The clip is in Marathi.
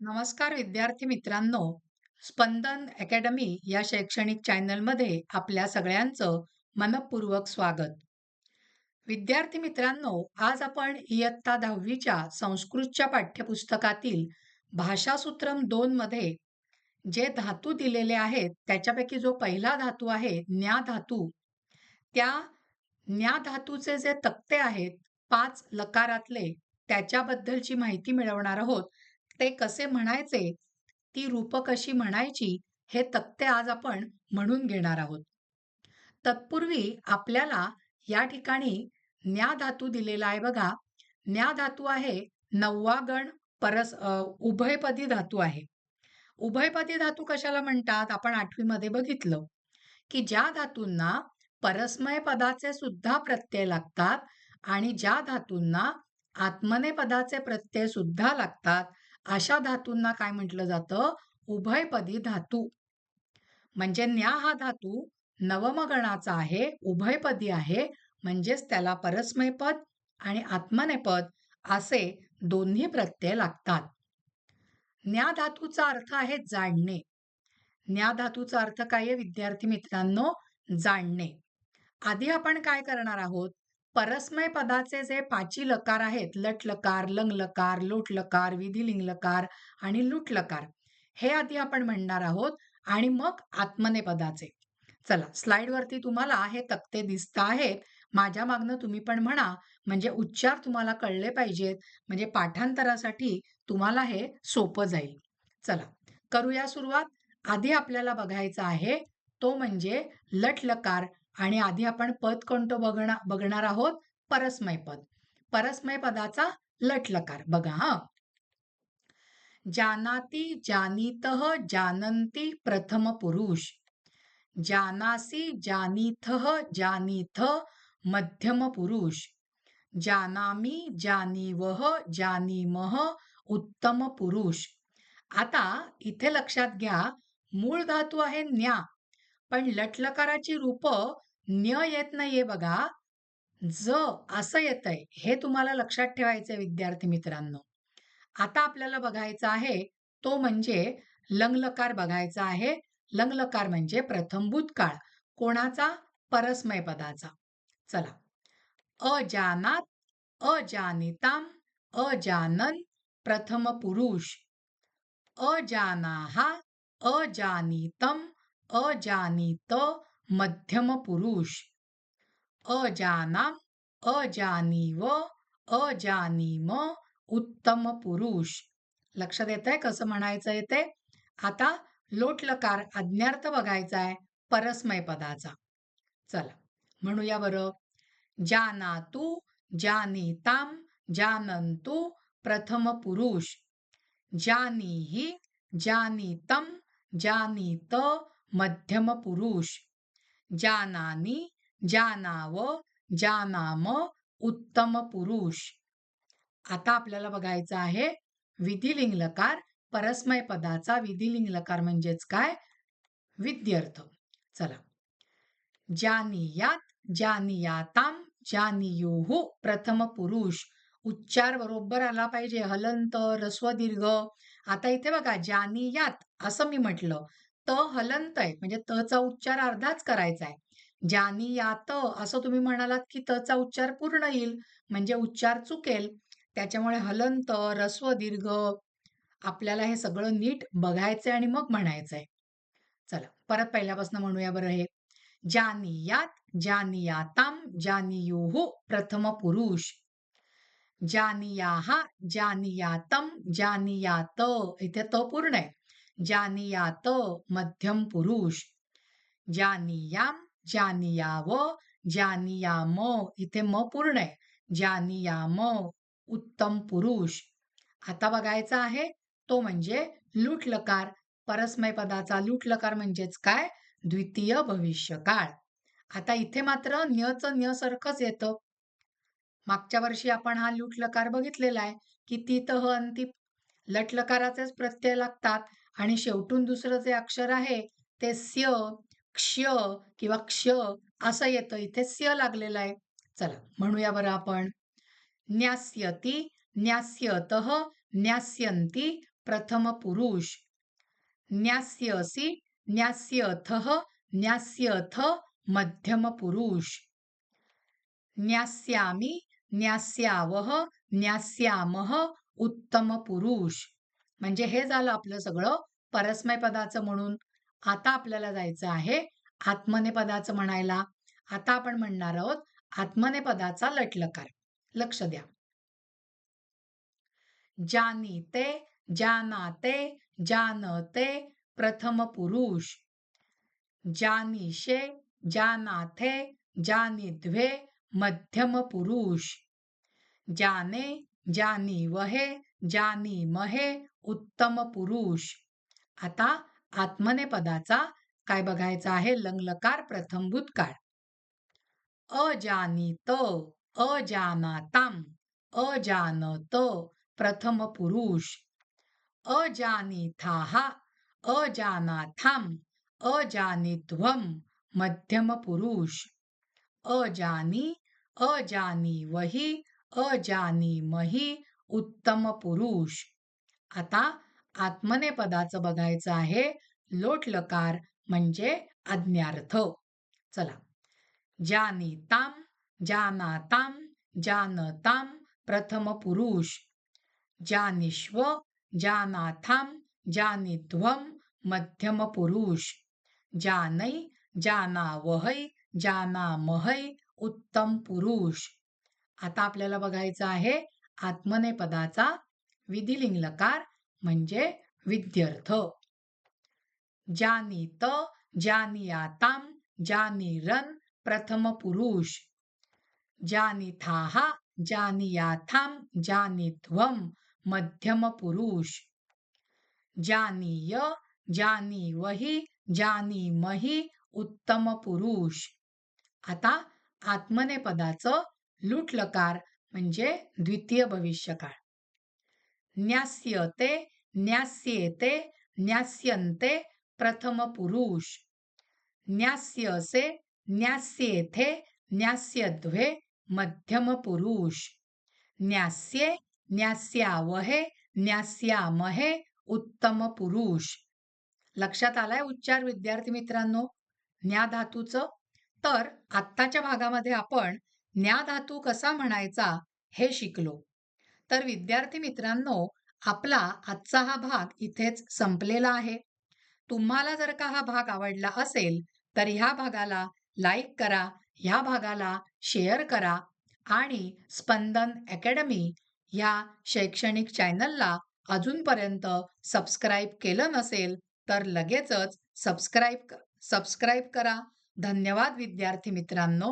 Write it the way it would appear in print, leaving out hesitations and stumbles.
नमस्कार विद्यार्थी मित्रांनो, स्पंदन अकॅडमी या शैक्षणिक चॅनलमध्ये आपल्या सगळ्यांचं मनपूर्वक स्वागत. विद्यार्थी मित्रांनो, आज आपण इयत्ता 10वीच्या संस्कृतच्या पाठ्यपुस्तकातील भाषासूत्रम 2 मध्ये जे धातू दिलेले आहेत, त्याच्यापैकी जो पहिला धातू आहे ज्ञा धातू, त्या ज्ञा धातूचे जे तक्ते आहेत 5 लकारातले, त्याच्याबद्दलची माहिती मिळवणार आहोत. ते कसे म्हणायचे, ती रूपं कशी म्हणायची, हे तक्ते आज आपण म्हणून घेणार आहोत. तत्पूर्वी आपल्याला या ठिकाणी ज्ञा धातू दिलेला आहे बघा. ज्ञा धातू आहे 9वा गण उभयपदी धातू आहे. उभयपदी धातू कशाला म्हणतात? आपण 8वी मध्ये बघितलं, की ज्या धातूंना परस्मय पदाचे सुद्धा प्रत्यय लागतात आणि ज्या धातूंना आत्मनेय पदाचे प्रत्यय सुद्धा लागतात, अशा धातूंना काय म्हटलं जातं? उभयपदी धातू. म्हणजे ज्ञा हा धातू नवमगणाचा आहे, उभयपदी आहे, म्हणजेच त्याला परस्मय पद आणि आत्मनेय पद असे दोन्ही प्रत्यय लागतात. ज्ञा धातूचा अर्थ आहे जाणणे. ज्ञा धातूचा अर्थ काय आहे विद्यार्थी मित्रांनो? जाणणे. आधी आपण काय करणार आहोत? परस्मय पदाचे जे पाची लकार आहेत, लट लकार, लंग लकार, लोट लकार, विधिलिंग लकार आणि लुट लकार, हे आधी आपण म्हणणार आहोत आणि मग आत्मनेय पदाचे. चला, स्लाइड वरती तुम्हाला हे तक्ते दिसत आहेत. माझ्या मागनं तुम्ही पण म्हणा, म्हणजे उच्चार तुम्हाला कळले पाहिजेत, म्हणजे पाठांतरासाठी तुम्हाला हे सोपं जाईल. चला, करूया सुरुवात. आधी आपल्याला बघायचा आहे तो म्हणजे लट लकार आणि आधी आपण पद कोणतं बघणार आहोत? परस्मय पद. परस्मय पदाचा लट लकार बघा हा. जानाति जानीतः जानन्ति प्रथम पुरुष. जानासि जानीथः जानीथ मध्यम पुरुष. जानामि जानीवः जानीमः उत्तम पुरुष. आता इथे लक्षात घ्या, मूळ धातू आहे ज्ञा, पण लटलकाराची रूप न्य येत नाहीये बघा, ज असं येतंय. हे तुम्हाला लक्षात ठेवायचंय विद्यार्थी मित्रांनो. आता आपल्याला बघायचा आहे तो म्हणजे लंगलकार बघायचा आहे. लंगलकार म्हणजे प्रथम भूतकाळ. कोणाचा? परस्मय पदाचा. चला, अजानात, अजानिताम, अजानन प्रथम पुरुष. अजानाहा, अजानीतम, अजानीत मध्यम पुरुष. अजानाम, अजानीव, अजानीम उत्तम पुरुष. लक्षात येतंय कसं म्हणायचं येते? आता लोट लकार आज्ञार्थ बघायचा आहे परस्मय पदाचा. चला, म्हणूया बरं. जानातु, जानीताम, जानन्तु प्रथम पुरुष. जानीहि, जानीतम, जानीत मध्यम पुरुष. जानानि, जानाव, जानाम उत्तम पुरुष. आता आपल्याला बघायचं आहे विधिलिंग लकार. परस्मय पदाचा विधिलिंग लकार म्हणजेच काय? विध्यर्थ. चला, जानीयात, जानीयाताम, जानीयुः प्रथम पुरुष. उच्चार बरोबर आला पाहिजे. हलंत, ह्रस्व दीर्घ. आता इथे बघा, जानीयात असं मी म्हटलं, त हलंत आहे, म्हणजे तचा उच्चार अर्धाच करायचा आहे. जानीयात असं तुम्ही म्हणालात की तचा उच्चार पूर्ण येईल, म्हणजे उच्चार चुकेल. त्याच्यामुळे हलंत, ह्रस्व दीर्घ आपल्याला हे सगळं नीट बघायचंय आणि मग म्हणायचंय. चला, परत पहिल्यापासून म्हणूया बरं हे. जानीयात, जानीयाताम, जानीयुः प्रथम पुरुष. जानीयाहा, जानीयातम, जानीयात, इथे त पूर्ण आहे. जानीयात मध्यम पुरुष. जानीयाम, जानीयाव, जानीयाम, इथे म पूर्ण आहे. जानीयाम उत्तम पुरुष. आता बघायचा आहे तो म्हणजे लूट लकार. परस्मय पदाचा लूट लकार म्हणजेच काय? द्वितीय भविष्यकाळ. आता इथे मात्र न्यचं न्य सारखंच येतं. मागच्या वर्षी आपण हा लूट लकार बघितलेला आहे की तितह अंती लटलकाराचेच प्रत्यय लागतात आणि शेवटून दुसरं जे अक्षर आहे ते स्य, क्ष्य किंवा क्ष असं येतं. इथे स्य लागलेलं आहे. चला, म्हणूया बरं आपण. न्यास्यति, न्यास्यतः, न्यास्यन्ति प्रथम पुरुष. न्यास्यसि न्यास्यथः न्यास्यथ मध्यम पुरुष. न्यास्यामि न्यास्यावः न्यास्यामः उत्तम पुरुष. म्हणजे हे झालं आपलं सगळं परस्मै पदाचं म्हणून. आता आपल्याला जायचं आहे आत्मनेपदाचं म्हणायला. आता आपण म्हणणार आहोत आत्मनेपदाचा लट्लकार. लक्ष द्या. जानीते जानाते जानते प्रथम पुरुष. जानीषे जानाथे जानिद्वे मध्यम पुरुष. जाने जानीवहे जानीमहे उत्तम पुरुष. आता आत्मनेपदाचा काय बघायचा आहे लंगलकार प्रथम भूतकाळ. अजानीत अजानाताम अजानत प्रथम पुरुष. अजानीथाः अजानाथाम अजानिध्वम मध्यम पुरुष. अजानी अजानीवहि अजानीमहि उत्तम पुरुष. आता आत्मनेपदाचं बघायचं आहे लोट लकार म्हणजे आज्ञार्थ. चला. जानीताम जानाताम जानताम प्रथम पुरुष. जानिष्व जानाथाम जानिध्वम मध्यम पुरुष. जानै जानावहै जानामहै उत्तम पुरुष. आता आपल्याला बघायचं आहे आत्मनेपदाचा विधिलिंग लकार म्हणजे विध्यर्थ. जानीत जानियाताम जानिरन प्रथम पुरुष. जानिथाः जानियाथाम जानिध्वम मध्यम पुरुष. जानीय जानीवहि जानीमहि उत्तम पुरुष. आता आत्मनेपदाचं लुट लकार म्हणजे द्वितीय भविष्यकाळ. न्यास्यते न्यास्येते न्यास्यन्ते प्रथम पुरुष. न्यास्यसे न्यास्येथे न्यास्यद्वे मध्यम पुरुष. न्यास्ये न्यास्यावहे न्यास्यामहे उत्तम पुरुष. लक्षात आलाय उच्चार विद्यार्थी मित्रांनो न्या धातूचं. तर आत्ताच्या भागामध्ये आपण न्या धातू कसा म्हणायचा हे शिकलो. तर विद्यार्थी मित्रांनो आपला आजचा हा भाग इथेच संपलेला आहे. तुम्हाला जर का हा भाग आवडला असेल तर ह्या भागाला लाईक करा, ह्या भागाला शेअर करा आणि स्पंदन अकॅडमी ह्या शैक्षणिक चॅनलला अजूनपर्यंत सबस्क्राईब केलं नसेल तर लगेचच सबस्क्राईब करा. धन्यवाद विद्यार्थी मित्रांनो.